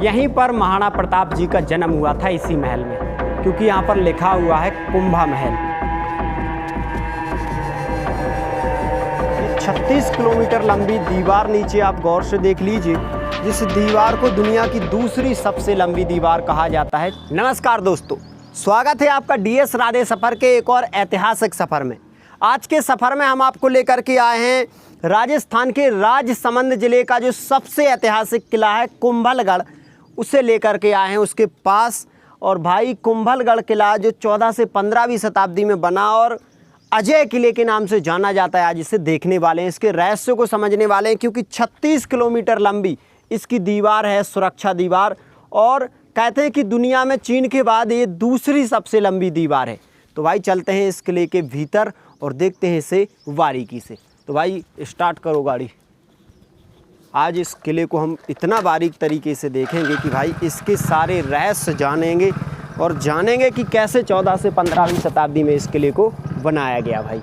यहीं पर महाराणा प्रताप जी का जन्म हुआ था, इसी महल में, क्योंकि यहाँ पर लिखा हुआ है कुंभा महल। 36 किलोमीटर लंबी दीवार नीचे आप गौर से देख लीजिए, जिस दीवार को दुनिया की दूसरी सबसे लंबी दीवार कहा जाता है। नमस्कार दोस्तों, स्वागत है आपका DS राधे सफ़र के एक और ऐतिहासिक सफ़र में। आज के सफ़र में हम आपको लेकर के आए हैं राजस्थान के राजसमंद ज़िले का जो सबसे ऐतिहासिक किला है कुंभलगढ़, उसे लेकर के आए हैं उसके पास। और भाई कुंभलगढ़ किला जो 14 से 15वीं शताब्दी में बना और अजय किले के नाम से जाना जाता है, आज इसे देखने वाले हैं, इसके रहस्य को समझने वाले हैं, क्योंकि 36 किलोमीटर लंबी इसकी दीवार है, सुरक्षा दीवार, और कहते हैं कि दुनिया में चीन के बाद ये दूसरी सबसे लंबी दीवार है। तो भाई चलते हैं इस किले के भीतर और देखते हैं इसे बारीकी से। तो भाई स्टार्ट करो गाड़ी। आज इस किले को हम इतना बारीक तरीके से देखेंगे कि भाई इसके सारे रहस्य जानेंगे और जानेंगे कि कैसे 14 से 15वीं शताब्दी में इस किले को बनाया गया। भाई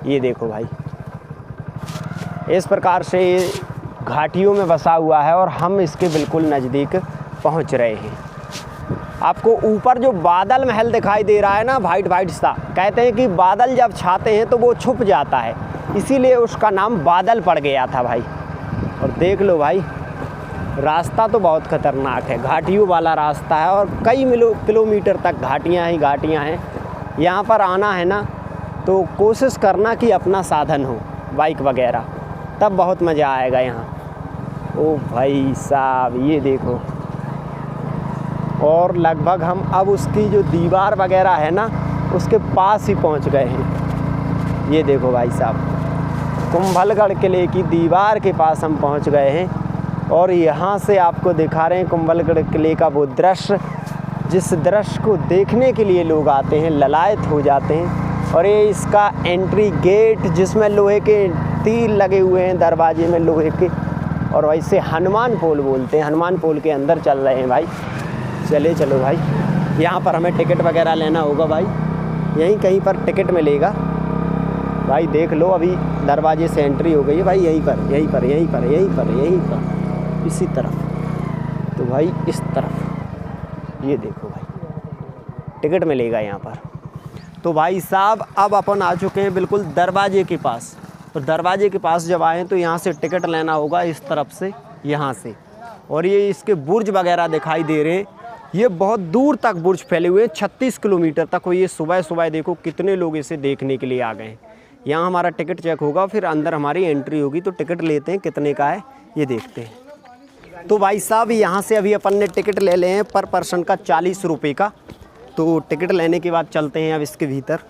ये देखो भाई, इस प्रकार से ये घाटियों में बसा हुआ है और हम इसके बिल्कुल नज़दीक पहुंच रहे हैं। आपको ऊपर जो बादल महल दिखाई दे रहा है ना, वाइट सा, कहते हैं कि बादल जब छाते हैं तो वो छुप जाता है, इसीलिए उसका नाम बादल पड़ गया था भाई। और देख लो भाई, रास्ता तो बहुत ख़तरनाक है, घाटियों वाला रास्ता है और कई किलोमीटर तक घाटियाँ ही घाटियाँ हैं। यहाँ पर आना है ना तो कोशिश करना कि अपना साधन हो, बाइक वगैरह, तब बहुत मज़ा आएगा यहाँ। ओ भाई साहब ये देखो, और लगभग हम अब उसकी जो दीवार वगैरह है ना उसके पास ही पहुँच गए हैं। ये देखो भाई साहब, कुंभलगढ़ किले की दीवार के पास हम पहुंच गए हैं और यहाँ से आपको दिखा रहे हैं कुंभलगढ़ किले का वो दृश्य, जिस दृश्य को देखने के लिए लोग आते हैं, ललायत हो जाते हैं। और ये इसका एंट्री गेट, जिसमें लोहे के तीर लगे हुए हैं दरवाजे में लोहे के, और वैसे हनुमान पोल बोलते हैं। हनुमान पोल के अंदर चल रहे हैं भाई। चलो भाई, यहाँ पर हमें टिकट वगैरह लेना होगा भाई, यहीं कहीं पर टिकट मिलेगा भाई। देख लो अभी दरवाजे से एंट्री हो गई है भाई, यहीं पर इसी तरफ। तो भाई इस तरफ ये देखो भाई, टिकट मिलेगा यहाँ पर। तो भाई साहब अब अपन आ चुके हैं बिल्कुल दरवाजे के पास। और दरवाजे के पास जब आएँ तो यहाँ से टिकट लेना होगा, इस तरफ से, यहाँ से। और ये इसके बुर्ज वगैरह दिखाई दे रहे हैं, ये बहुत दूर तक बुर्ज फैले हुए हैं, 36 किलोमीटर तक। और ये सुबह देखो कितने लोग इसे देखने के लिए आ गए हैं। यहाँ हमारा टिकट चेक होगा, फिर अंदर हमारी एंट्री होगी। तो टिकट लेते हैं, कितने का है ये देखते हैं। तो भाई साहब यहाँ से अभी अपन ने टिकट ले लिए हैं पर पर्सन का 40 रुपये का। तो टिकट लेने के बाद चलते हैं अब इसके भीतर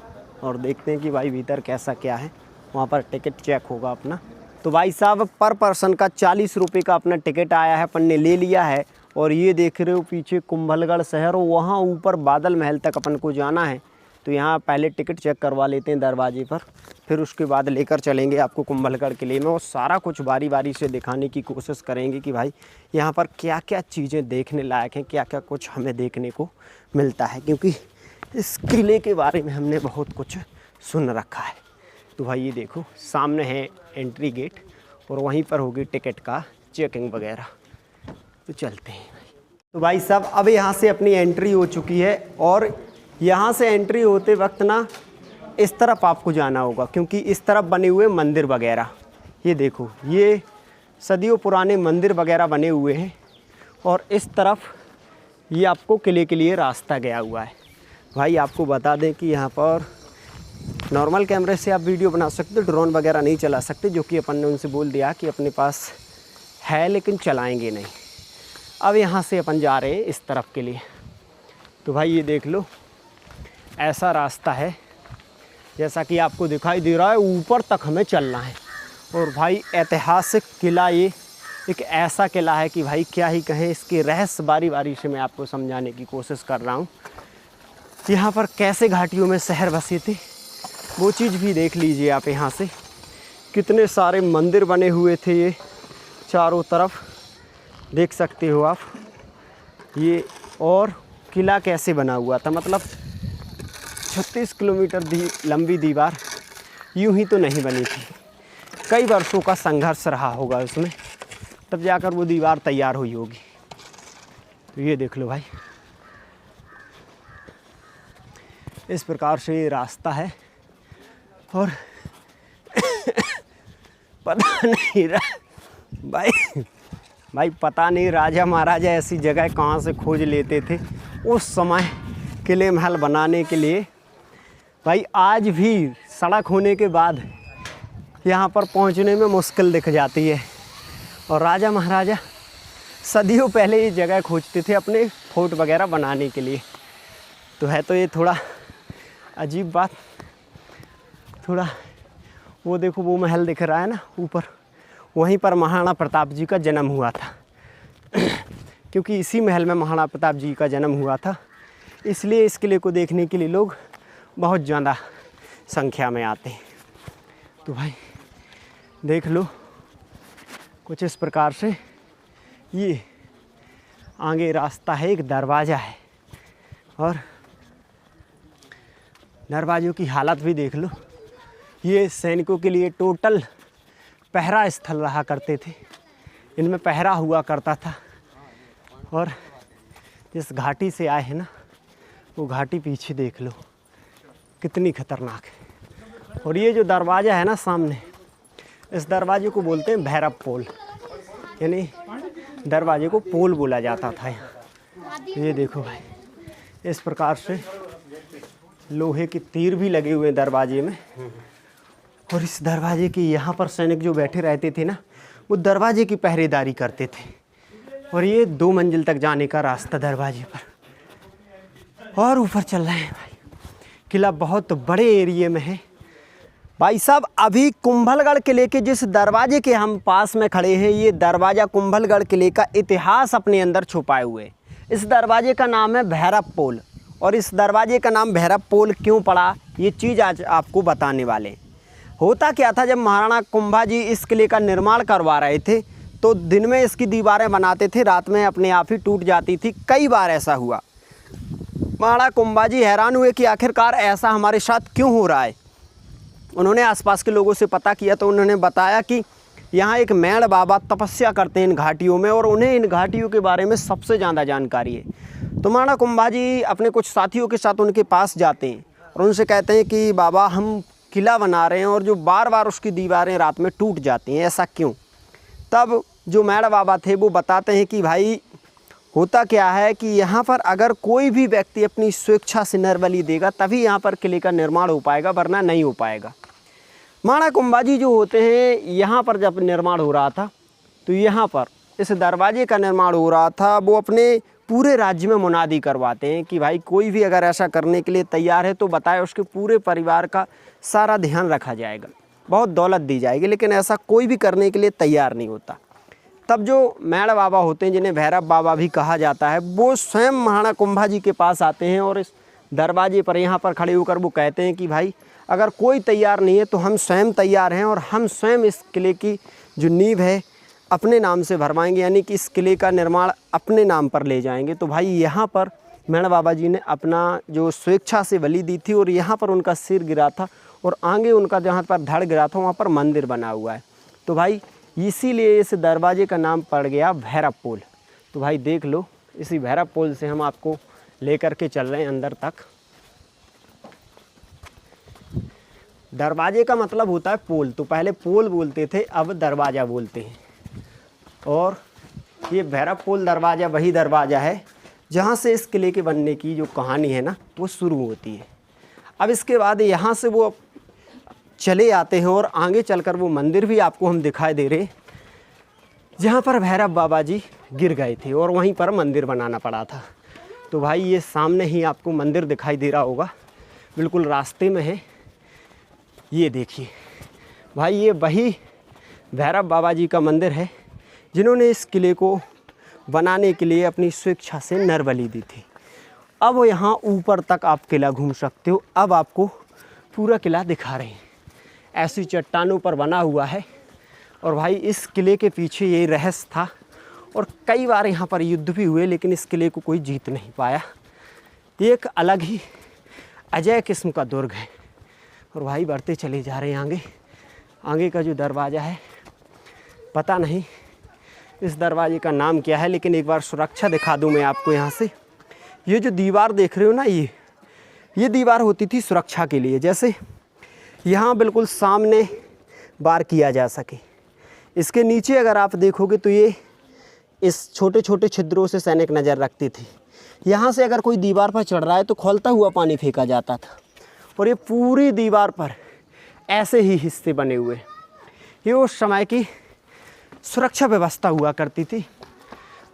और देखते हैं कि भाई भीतर कैसा क्या है। वहाँ पर टिकट चेक होगा अपना। तो भाई साहब पर पर्सन का 40 रुपये का अपना टिकट आया है, अपन ने ले लिया है। और ये देख रहे हो पीछे कुंभलगढ़ शहर, वहाँ ऊपर बादल महल तक अपन को जाना है। तो यहाँ पहले टिकट चेक करवा लेते हैं दरवाजे पर, फिर उसके बाद लेकर चलेंगे आपको कुंभलगढ़ किले में और सारा कुछ बारी बारी से दिखाने की कोशिश करेंगे कि भाई यहाँ पर क्या क्या चीज़ें देखने लायक हैं, क्या क्या कुछ हमें देखने को मिलता है, क्योंकि इस किले के बारे में हमने बहुत कुछ सुन रखा है। तो भाई ये देखो सामने है एंट्री गेट और वहीं पर होगी टिकट का चेकिंग वगैरह। तो चलते हैं। तो भाई साहब अब यहाँ से अपनी एंट्री हो चुकी है और यहाँ से एंट्री होते वक्त ना इस तरफ आपको जाना होगा, क्योंकि इस तरफ बने हुए मंदिर वगैरह, ये देखो ये सदियों पुराने मंदिर वगैरह बने हुए हैं। और इस तरफ ये आपको किले के लिए रास्ता गया हुआ है। भाई आपको बता दें कि यहाँ पर नॉर्मल कैमरे से आप वीडियो बना सकते, ड्रोन वगैरह नहीं चला सकते, जो कि अपन ने उनसे बोल दिया कि अपने पास है लेकिन चलाएँगे नहीं। अब यहाँ से अपन जा रहे हैं इस तरफ के लिए। तो भाई ये देख लो ऐसा रास्ता है जैसा कि आपको दिखाई दे रहा है, ऊपर तक हमें चलना है। और भाई ऐतिहासिक किला, ये एक ऐसा किला है कि भाई क्या ही कहें, इसके रहस्य बारी बारी से मैं आपको समझाने की कोशिश कर रहा हूँ। यहाँ पर कैसे घाटियों में शहर बसे थे वो चीज़ भी देख लीजिए आप। यहाँ से कितने सारे मंदिर बने हुए थे, ये चारों तरफ देख सकते हो आप ये। और किला कैसे बना हुआ था, मतलब 36 किलोमीटर लंबी दीवार यूं ही तो नहीं बनी थी, कई वर्षों का संघर्ष रहा होगा उसमें, तब जाकर वो दीवार तैयार हुई होगी। तो ये देख लो भाई, इस प्रकार से ये रास्ता है। और पता नहीं भाई पता नहीं राजा महाराजा ऐसी जगह कहाँ से खोज लेते थे उस समय किले महल बनाने के लिए। भाई आज भी सड़क होने के बाद यहाँ पर पहुँचने में मुश्किल दिख जाती है। और राजा महाराजा सदियों पहले ये जगह खोजते थे अपने फोर्ट वगैरह बनाने के लिए। तो है तो ये थोड़ा अजीब बात। थोड़ा वो देखो वो महल दिख रहा है ना ऊपर, वहीं पर महाराणा प्रताप जी का जन्म हुआ था। क्योंकि इसी महल में महाराणा प्रताप जी का जन्म हुआ था, इसलिए इस किले को देखने के लिए लोग बहुत ज़्यादा संख्या में आते हैं। तो भाई देख लो कुछ इस प्रकार से ये आगे रास्ता है, एक दरवाज़ा है। और दरवाज़ों की हालत भी देख लो। ये सैनिकों के लिए टोटल पहरा स्थल रहा करते थे, इनमें पहरा हुआ करता था। और जिस घाटी से आए हैं ना, वो घाटी पीछे देख लो कितनी खतरनाक है। और ये जो दरवाज़ा है ना सामने, इस दरवाजे को बोलते हैं भैरव पोल, यानी दरवाजे को पोल बोला जाता था यहाँ। ये देखो भाई, इस प्रकार से लोहे के तीर भी लगे हुए हैं दरवाजे में। और इस दरवाजे के यहाँ पर सैनिक जो बैठे रहते थे ना, वो दरवाजे की पहरेदारी करते थे। और ये 2 मंजिल तक जाने का रास्ता दरवाजे पर। और ऊपर चल रहे हैं भाई। किला बहुत बड़े एरिए में है भाई साहब। अभी कुंभलगढ़ किले के जिस दरवाजे के हम पास में खड़े हैं, ये दरवाज़ा कुंभलगढ़ किले का इतिहास अपने अंदर छुपाए हुए है। इस दरवाजे का नाम है भैरव पोल। और इस दरवाजे का नाम भैरव पोल क्यों पड़ा, ये चीज़ आज आपको बताने वाले हैं। होता क्या था, जब महाराणा कुंभा जी इस किले का निर्माण करवा रहे थे तो दिन में इसकी दीवारें बनाते थे, रात में अपने आप ही टूट जाती थी। कई बार ऐसा हुआ। महाराणा कुंभा जी हैरान हुए कि आखिरकार ऐसा हमारे साथ क्यों हो रहा है। उन्होंने आसपास के लोगों से पता किया तो उन्होंने बताया कि यहाँ एक मेढ़ बाबा तपस्या करते हैं इन घाटियों में, और उन्हें इन घाटियों के बारे में सबसे ज़्यादा जानकारी है। तो महाराणा कुंभा जी अपने कुछ साथियों के साथ उनके पास जाते हैं और उनसे कहते हैं कि बाबा हम किला बना रहे हैं और जो बार बार उसकी दीवारें रात में टूट जाती हैं, ऐसा क्यों। तब जो मेढ़ बाबा थे वो बताते हैं कि भाई होता क्या है कि यहाँ पर अगर कोई भी व्यक्ति अपनी स्वेच्छा से नरबलि देगा तभी यहाँ पर किले का निर्माण हो पाएगा, वरना नहीं हो पाएगा। महाराणा कुंभा जी जो होते हैं, यहाँ पर जब निर्माण हो रहा था तो यहाँ पर इस दरवाजे का निर्माण हो रहा था, वो अपने पूरे राज्य में मुनादी करवाते हैं कि भाई कोई भी अगर ऐसा करने के लिए तैयार है तो बताए, उसके पूरे परिवार का सारा ध्यान रखा जाएगा, बहुत दौलत दी जाएगी। लेकिन ऐसा कोई भी करने के लिए तैयार नहीं होता। तब जो मेढ़ बाबा होते हैं, जिन्हें भैरव बाबा भी कहा जाता है, वो स्वयं महाराणा कुंभा जी के पास आते हैं और इस दरवाजे पर यहाँ पर खड़े होकर वो कहते हैं कि भाई अगर कोई तैयार नहीं है तो हम स्वयं तैयार हैं और हम स्वयं इस किले की जो नींव है अपने नाम से भरवाएंगे, यानी कि इस किले का निर्माण अपने नाम पर ले जाएंगे। तो भाई यहाँ पर मेढ़ बाबा जी ने अपना जो स्वेच्छा से बलि दी थी और यहाँ पर उनका सिर गिरा था और आगे उनका जहाँ पर धड़ गिरा था वहाँ पर मंदिर बना हुआ है। तो भाई इसीलिए इस दरवाजे का नाम पड़ गया भैरव पोल। तो भाई देख लो, इसी भैरव पोल से हम आपको लेकर के चल रहे हैं अंदर तक। दरवाजे का मतलब होता है पोल, तो पहले पोल बोलते थे, अब दरवाज़ा बोलते हैं। और ये भैरव पोल दरवाज़ा वही दरवाज़ा है जहाँ से इस किले के बनने की जो कहानी है ना वो शुरू होती है। अब इसके बाद यहाँ से वो चले आते हैं और आगे चलकर वो मंदिर भी आपको हम दिखाई दे रहे हैं जहाँ पर भैरव बाबा जी गिर गए थे और वहीं पर मंदिर बनाना पड़ा था। तो भाई ये सामने ही आपको मंदिर दिखाई दे रहा होगा, बिल्कुल रास्ते में है। ये देखिए भाई, ये वही भैरव बाबा जी का मंदिर है जिन्होंने इस किले को बनाने के लिए अपनी स्वेच्छा से नरबलि दी थी। अब यहाँ ऊपर तक आप किला घूम सकते हो। अब आपको पूरा किला दिखा रहे हैं, ऐसी चट्टानों पर बना हुआ है। और भाई इस किले के पीछे ये रहस्य था और कई बार यहाँ पर युद्ध भी हुए, लेकिन इस किले को कोई जीत नहीं पाया। ये एक अलग ही अजय किस्म का दुर्ग है। और भाई बढ़ते चले जा रहे हैं आगे। आगे का जो दरवाज़ा है पता नहीं इस दरवाजे का नाम क्या है, लेकिन एक बार सुरक्षा दिखा दूं मैं आपको यहाँ से। ये जो दीवार देख रहे हो ना, ये दीवार होती थी सुरक्षा के लिए, जैसे यहाँ बिल्कुल सामने वार किया जा सके। इसके नीचे अगर आप देखोगे तो ये इस छोटे छोटे छिद्रों से सैनिक नज़र रखते थे। यहाँ से अगर कोई दीवार पर चढ़ रहा है तो खौलता हुआ पानी फेंका जाता था। और ये पूरी दीवार पर ऐसे ही हिस्से बने हुए, ये उस समय की सुरक्षा व्यवस्था हुआ करती थी।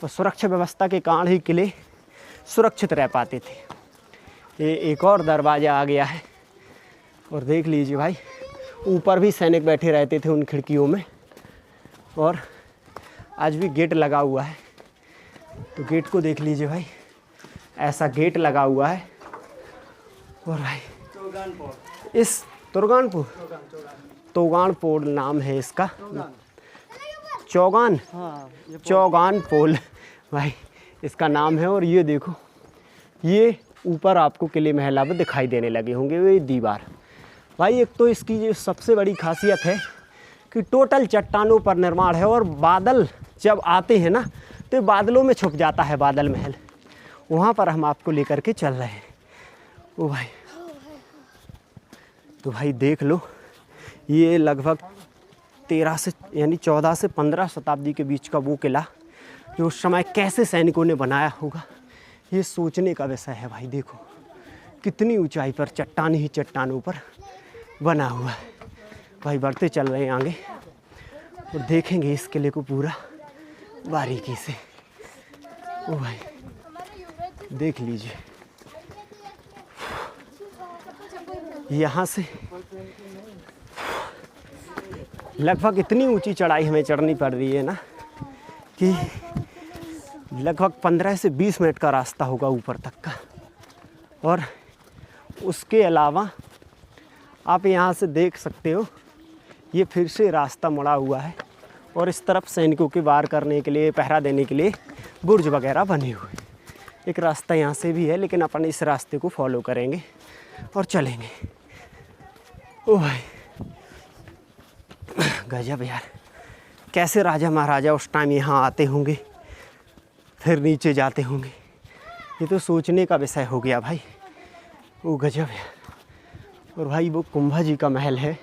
और सुरक्षा व्यवस्था के कारण ही किले सुरक्षित रह पाते थे। ये एक और दरवाज़ा आ गया है और देख लीजिए भाई, ऊपर भी सैनिक बैठे रहते थे उन खिड़कियों में। और आज भी गेट लगा हुआ है, तो गेट को देख लीजिए भाई, ऐसा गेट लगा हुआ है। और भाई इस तोगानपुर नाम है इसका, चौगान पोल भाई इसका नाम है। और ये देखो, ये ऊपर आपको किले महल अब दिखाई देने लगे होंगे ये दीवार। भाई एक तो इसकी जो सबसे बड़ी खासियत है कि टोटल चट्टानों पर निर्माण है। और बादल जब आते हैं ना तो बादलों में छुप जाता है बादल महल, वहाँ पर हम आपको लेकर के चल रहे हैं। ओ भाई, तो भाई देख लो, ये लगभग 13 से यानी 14 से 15 शताब्दी के बीच का वो किला जो उस समय कैसे सैनिकों ने बनाया होगा, ये सोचने का विषय है। भाई देखो कितनी ऊंचाई पर चट्टान ही चट्टानों पर बना हुआ है। भाई बढ़ते चल रहे हैं आगे और देखेंगे इस किले को पूरा बारीकी से। ओ भाई देख लीजिए, यहाँ से लगभग इतनी ऊंची चढ़ाई हमें चढ़नी पड़ रही है ना कि लगभग 15 से 20 मिनट का रास्ता होगा ऊपर तक का। और उसके अलावा आप यहाँ से देख सकते हो, ये फिर से रास्ता मुड़ा हुआ है और इस तरफ सैनिकों के वार करने के लिए, पहरा देने के लिए बुर्ज वगैरह बने हुए। एक रास्ता यहाँ से भी है, लेकिन अपन इस रास्ते को फॉलो करेंगे और चलेंगे। ओ भाई गजब यार, कैसे राजा महाराजा उस टाइम यहाँ आते होंगे फिर नीचे जाते होंगे, ये तो सोचने का विषय हो गया भाई। वो गजब है। और भाई वो कुंभा जी का महल है,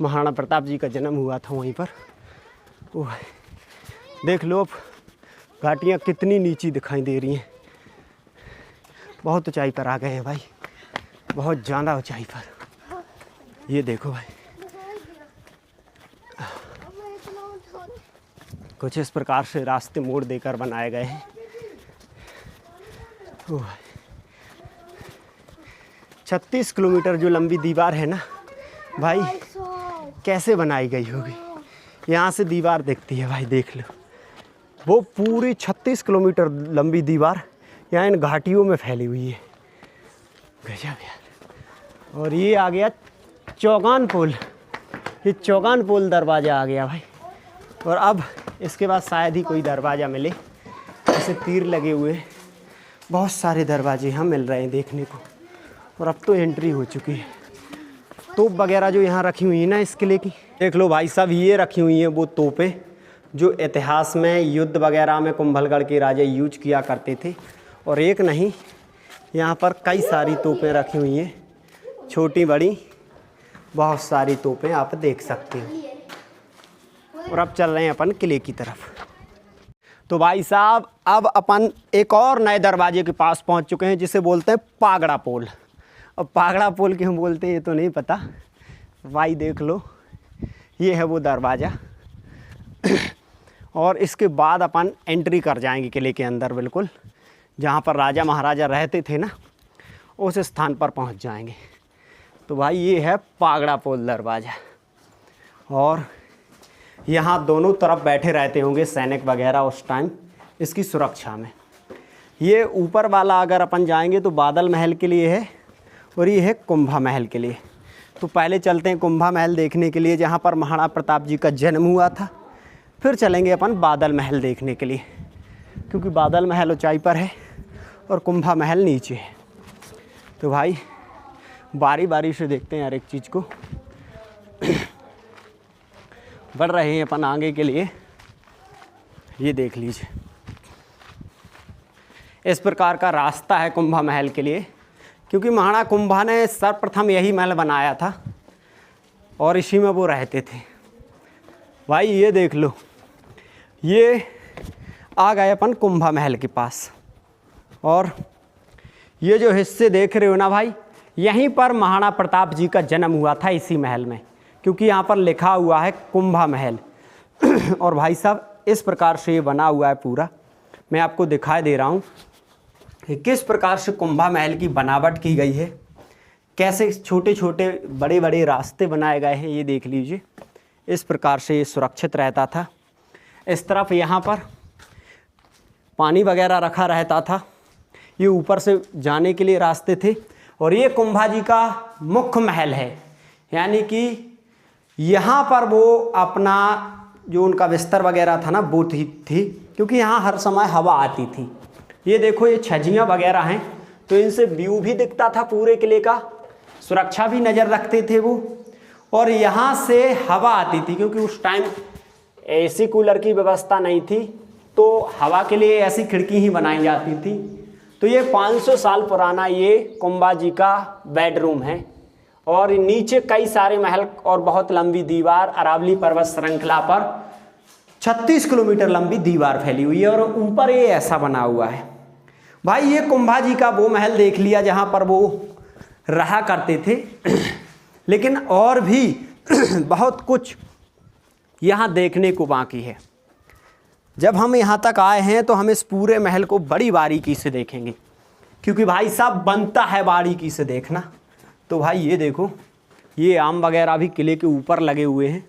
महाराणा प्रताप जी का जन्म हुआ था वहीं पर। ओ भाई देख लो, अब घाटियाँ कितनी नीची दिखाई दे रही हैं। बहुत ऊंचाई पर आ गए हैं भाई, बहुत ज़्यादा ऊंचाई पर। ये देखो भाई, कुछ इस प्रकार से रास्ते मोड़ देकर बनाए गए हैं। 36 किलोमीटर जो लंबी दीवार है ना भाई, कैसे बनाई गई होगी। यहाँ से दीवार दिखती है भाई, देख लो, वो पूरी 36 किलोमीटर लंबी दीवार यहाँ इन घाटियों में फैली हुई है। गजब यार। और ये आ गया चौगान पोल, ये चौगान पोल दरवाज़ा आ गया भाई। और अब इसके बाद शायद ही कोई दरवाज़ा मिले, ऐसे तीर लगे हुए बहुत सारे दरवाजे यहाँ मिल रहे हैं देखने को। और अब तो एंट्री हो चुकी है। तोप वगैरह जो यहाँ रखी हुई है ना इस किले की, देख लो भाई साहब, ये रखी हुई हैं वो तोपें जो इतिहास में युद्ध वगैरह में कुंभलगढ़ के राजा यूज किया करते थे। और एक नहीं, यहाँ पर कई सारी तोपें रखी हुई हैं, छोटी बड़ी बहुत सारी तोपें आप देख सकते हो। और अब चल रहे हैं अपन किले की तरफ। तो भाई साहब अब अपन एक और नए दरवाजे के पास पहुंच चुके हैं, जिसे बोलते हैं पागड़ा पोल। अब पागड़ा पोल क्यों बोलते हैं ये तो नहीं पता भाई, देख लो ये है वो दरवाज़ा। और इसके बाद अपन एंट्री कर जाएंगे किले के अंदर, बिल्कुल जहाँ पर राजा महाराजा रहते थे ना, उस स्थान पर पहुँच जाएंगे। तो भाई ये है पागड़ा पोल दरवाज़ा। और यहाँ दोनों तरफ बैठे रहते होंगे सैनिक वगैरह उस टाइम इसकी सुरक्षा में। ये ऊपर वाला अगर अपन जाएंगे तो बादल महल के लिए है, और ये है कुंभा महल के लिए। तो पहले चलते हैं कुंभा महल देखने के लिए, जहाँ पर महाराणा प्रताप जी का जन्म हुआ था। फिर चलेंगे अपन बादल महल देखने के लिए, क्योंकि बादल महल ऊंचाई पर है और कुंभा महल नीचे है। तो भाई बारी बारी से देखते हैं हर एक चीज़ को। बढ़ रहे हैं अपन आगे के लिए। ये देख लीजिए, इस प्रकार का रास्ता है कुंभा महल के लिए, क्योंकि महाराणा कुंभा ने सर्वप्रथम यही महल बनाया था और इसी में वो रहते थे। भाई ये देख लो, ये आ गए अपन कुंभा महल के पास, और ये जो हिस्से देख रहे हो ना भाई, यहीं पर महाराणा प्रताप जी का जन्म हुआ था, इसी महल में, क्योंकि यहाँ पर लिखा हुआ है कुंभा महल। और भाई साहब इस प्रकार से ये बना हुआ है पूरा, मैं आपको दिखाई दे रहा हूँ कि किस प्रकार से कुंभा महल की बनावट की गई है, कैसे छोटे छोटे बड़े बड़े रास्ते बनाए गए हैं। ये देख लीजिए, इस प्रकार से ये सुरक्षित रहता था। इस तरफ यहाँ पर पानी वगैरह रखा रहता था, ये ऊपर से जाने के लिए रास्ते थे। और ये कुंभा जी का मुख्य महल है, यानी कि यहाँ पर वो अपना जो उनका बिस्तर वगैरह था ना वो थी, क्योंकि यहाँ हर समय हवा आती थी। ये देखो, ये छज्जियाँ वगैरह हैं, तो इनसे व्यू भी दिखता था पूरे किले का, सुरक्षा भी नज़र रखते थे वो। और यहाँ से हवा आती थी, क्योंकि उस टाइम एसी कूलर की व्यवस्था नहीं थी, तो हवा के लिए ऐसी खिड़की ही बनाई जाती थी। तो ये 500 साल पुराना ये कुंभा जी का बेडरूम है। और नीचे कई सारे महल और बहुत लंबी दीवार, अरावली पर्वत श्रृंखला पर 36 किलोमीटर लंबी दीवार फैली हुई है, और ऊपर ये ऐसा बना हुआ है। भाई ये कुंभा जी का वो महल देख लिया जहाँ पर वो रहा करते थे, लेकिन और भी बहुत कुछ यहाँ देखने को बाकी है। जब हम यहाँ तक आए हैं तो हम इस पूरे महल को बड़ी बारीकी से देखेंगे, क्योंकि भाई साहब बनता है बारीकी से देखना। तो भाई ये देखो, ये आम वगैरह भी किले के ऊपर लगे हुए हैं।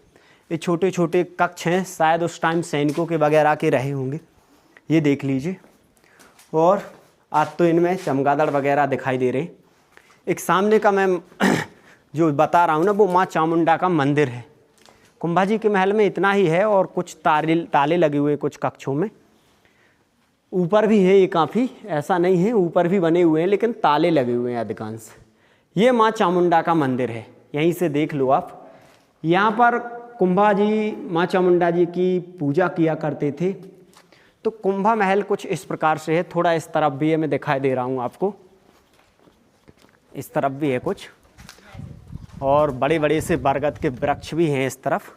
ये छोटे छोटे कक्ष हैं, शायद उस टाइम सैनिकों के वगैरह के रहे होंगे। ये देख लीजिए, और आज तो इनमें चमगादड़ वगैरह दिखाई दे रहे। एक सामने का मैं जो बता रहा हूँ ना, वो माँ चामुंडा का मंदिर है। कुंभा जी के महल में इतना ही है, और कुछ ताले लगे हुए कुछ कक्षों में। ऊपर भी है ये काफ़ी, ऐसा नहीं है, ऊपर भी बने हुए हैं, लेकिन ताले लगे हुए हैं अधिकांश। ये माँ चामुंडा का मंदिर है, यहीं से देख लो आप। यहाँ पर कुंभा जी माँ चामुंडा जी की पूजा किया करते थे। तो कुंभा महल कुछ इस प्रकार से है। थोड़ा इस तरफ भी है, मैं दिखाई दे रहा हूँ आपको, इस तरफ भी है कुछ, और बड़े बड़े से बरगद के वृक्ष भी हैं इस तरफ।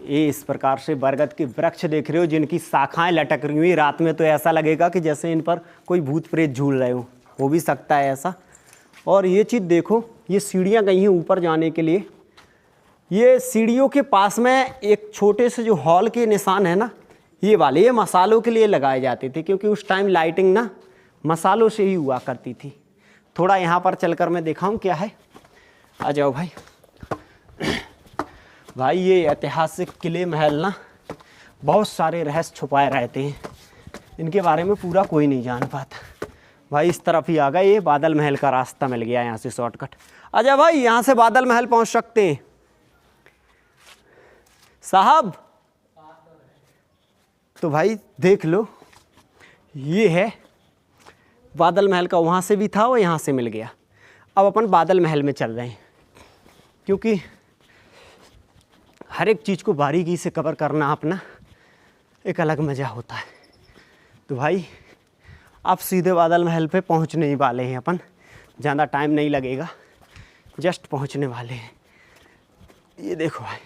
ये इस प्रकार से बरगद के वृक्ष देख रहे हो, जिनकी शाखाएं लटक रही हुई। रात में तो ऐसा लगेगा कि जैसे इन पर कोई भूत प्रेत झूल रहे हो भी सकता है ऐसा। और ये चीज़ देखो, ये सीढ़ियाँ गई हैं ऊपर जाने के लिए। ये सीढ़ियों के पास में एक छोटे से जो हॉल के निशान है ना, ये वाले, ये मसालों के लिए लगाए जाते थे, क्योंकि उस टाइम लाइटिंग ना मसालों से ही हुआ करती थी। थोड़ा यहाँ पर चलकर मैं दिखाऊं क्या है, आ जाओ भाई। भाई ये ऐतिहासिक किले महल ना बहुत सारे रहस्य छुपाए रहते हैं, इनके बारे में पूरा कोई नहीं जान पाता। भाई इस तरफ ही आ गए, ये बादल महल का रास्ता मिल गया यहाँ से शॉर्टकट। आजा भाई, यहाँ से बादल महल पहुँच सकते हैं साहब। तो भाई देख लो, ये है बादल महल का, वहाँ से भी था और यहाँ से मिल गया। अब अपन बादल महल में चल रहे हैं, क्योंकि हर एक चीज़ को बारीकी से कवर करना अपना एक अलग मज़ा होता है। तो भाई अब सीधे बादल महल पे पहुँचने ही वाले हैं अपन, ज़्यादा टाइम नहीं लगेगा, जस्ट पहुँचने वाले हैं। ये देखो भाई,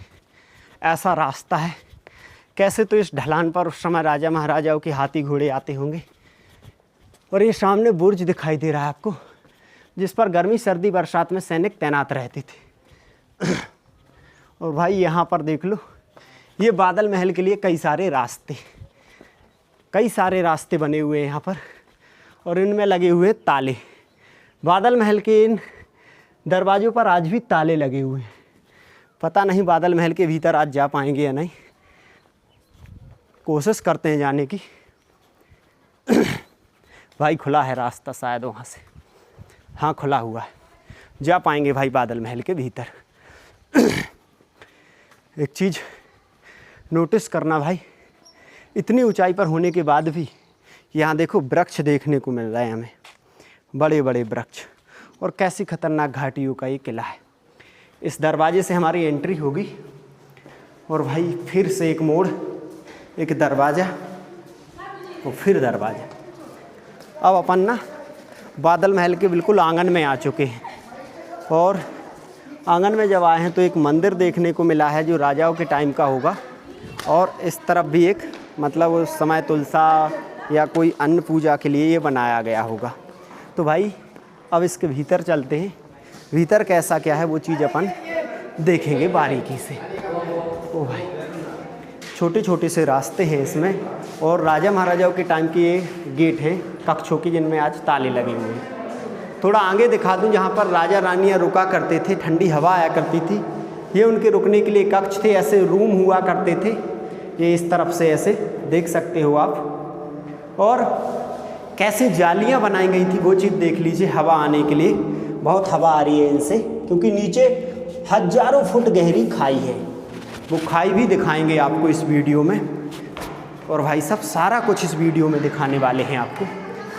ऐसा रास्ता है। कैसे तो इस ढलान पर उस समय राजा महाराजाओं के हाथी घोड़े आते होंगे। और ये सामने बुर्ज दिखाई दे रहा है आपको, जिस पर गर्मी सर्दी बरसात में सैनिक तैनात रहते थे। और भाई यहाँ पर देख लो, ये बादल महल के लिए कई सारे रास्ते बने हुए हैं यहाँ पर, और इनमें लगे हुए ताले। बादल महल के इन दरवाज़ों पर आज भी ताले लगे हुए हैं। पता नहीं बादल महल के भीतर आज जा पाएंगे या नहीं, कोशिश करते हैं जाने की। भाई खुला है रास्ता शायद वहाँ से, हाँ खुला हुआ है, जा पाएंगे भाई बादल महल के भीतर। एक चीज़ नोटिस करना भाई, इतनी ऊंचाई पर होने के बाद भी यहाँ देखो वृक्ष देखने को मिल रहा है हमें, बड़े बड़े वृक्ष। और कैसी खतरनाक घाटियों का ये किला है। इस दरवाजे से हमारी एंट्री होगी, और भाई फिर से एक मोड़ एक दरवाज़ा और फिर दरवाज़ा। अब अपन ना बादल महल के बिल्कुल आंगन में आ चुके हैं, और आंगन में जब आए हैं तो एक मंदिर देखने को मिला है जो राजाओं के टाइम का होगा, और इस तरफ भी एक मतलब उस समय तुलसा या कोई अन्न पूजा के लिए ये बनाया गया होगा। तो भाई अब इसके भीतर चलते हैं, भीतर कैसा क्या है वो चीज़ अपन देखेंगे बारीकी से। ओ भाई छोटे छोटे से रास्ते हैं इसमें, और राजा महाराजाओं के टाइम की ये गेट हैं कक्षों की, जिनमें आज ताले लगे हुए हैं। थोड़ा आगे दिखा दूं, जहाँ पर राजा रानियाँ रुका करते थे, ठंडी हवा आया करती थी, ये उनके रुकने के लिए कक्ष थे, ऐसे रूम हुआ करते थे। ये इस तरफ से ऐसे देख सकते हो आप, और कैसे जालियाँ बनाई गई थी वो चीज़ देख लीजिए हवा आने के लिए। बहुत हवा आ रही है इनसे, क्योंकि नीचे हजारों फुट गहरी खाई है। वो खाई भी दिखाएंगे आपको इस वीडियो में, और भाई सब सारा कुछ इस वीडियो में दिखाने वाले हैं आपको।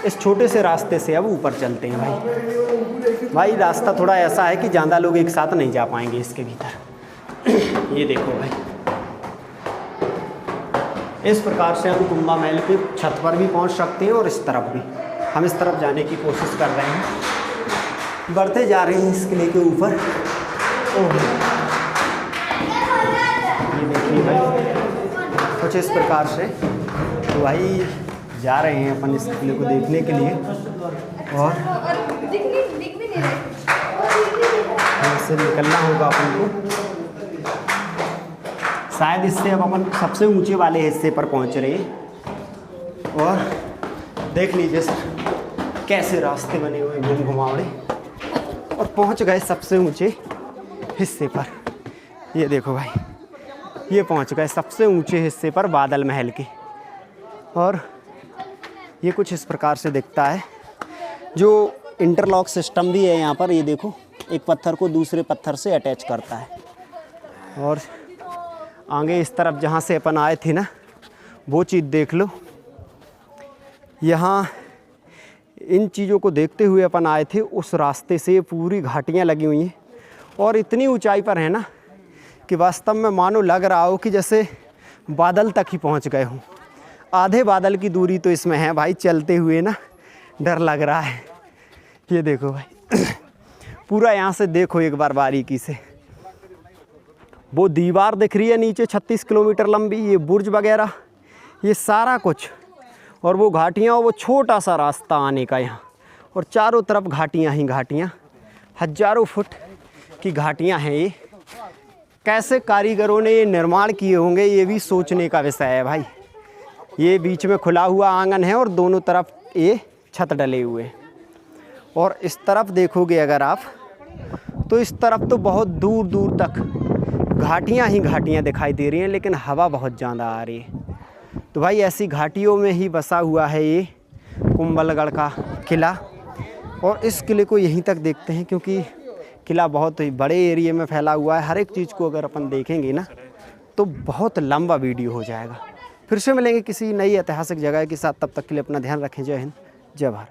इस छोटे से रास्ते से अब ऊपर चलते हैं भाई रास्ता थोड़ा ऐसा है कि ज़्यादा लोग एक साथ नहीं जा पाएंगे इसके भीतर। ये देखो भाई, इस प्रकार से हम कुंभा महल के छत पर भी पहुंच सकते हैं, और इस तरफ भी। हम इस तरफ जाने की कोशिश कर रहे हैं, बढ़ते जा रहे हैं इस किले के ऊपर। ये देखिए भाई कुछ इस प्रकार से, तो भाई जा रहे हैं अपन इस किले को देखने के लिए, और इससे निकलना होगा अपन को। शायद इससे अब अपन सबसे ऊंचे वाले हिस्से पर पहुंच रहे हैं, और देख लीजिए सर कैसे रास्ते बने हुए घूम घुमावड़े, और पहुंच गए सबसे ऊंचे हिस्से पर। ये देखो भाई, ये पहुंच गए सबसे ऊंचे हिस्से पर बादल महल के, और ये कुछ इस प्रकार से दिखता है। जो इंटरलॉक सिस्टम भी है यहाँ पर, ये देखो एक पत्थर को दूसरे पत्थर से अटैच करता है। और आगे इस तरफ जहाँ से अपन आए थे ना, वो चीज़ देख लो। यहाँ इन चीज़ों को देखते हुए अपन आए थे, उस रास्ते से पूरी घाटियाँ लगी हुई हैं, और इतनी ऊंचाई पर है ना कि वास्तव में मानो लग रहा हो कि जैसे बादल तक ही पहुँच गए हों। आधे बादल की दूरी तो इसमें है भाई, चलते हुए ना डर लग रहा है। ये देखो भाई पूरा यहाँ से देखो एक बार बारीकी से, वो दीवार दिख रही है नीचे 36 किलोमीटर लंबी, ये बुर्ज वगैरह, ये सारा कुछ, और वो घाटियाँ, वो छोटा सा रास्ता आने का यहाँ, और चारों तरफ घाटियाँ ही घाटियाँ, हजारों फुट की घाटियाँ हैं। ये कैसे कारीगरों ने ये निर्माण किए होंगे, ये भी सोचने का विषय है भाई। ये बीच में खुला हुआ आंगन है, और दोनों तरफ ये छत डले हुए हैं, और इस तरफ देखोगे अगर आप, तो इस तरफ तो बहुत दूर दूर तक घाटियाँ ही घाटियाँ दिखाई दे रही हैं, लेकिन हवा बहुत ज़्यादा आ रही है। तो भाई ऐसी घाटियों में ही बसा हुआ है ये कुंभलगढ़ का किला, और इस किले को यहीं तक देखते हैं, क्योंकि किला बहुत ही बड़े एरिया में फैला हुआ है। हर एक चीज़ को अगर अपन देखेंगे ना तो बहुत लंबा वीडियो हो जाएगा। फिर से मिलेंगे किसी नई ऐतिहासिक जगह के साथ, तब तक के लिए अपना ध्यान रखें। जय हिंद, जय भारत।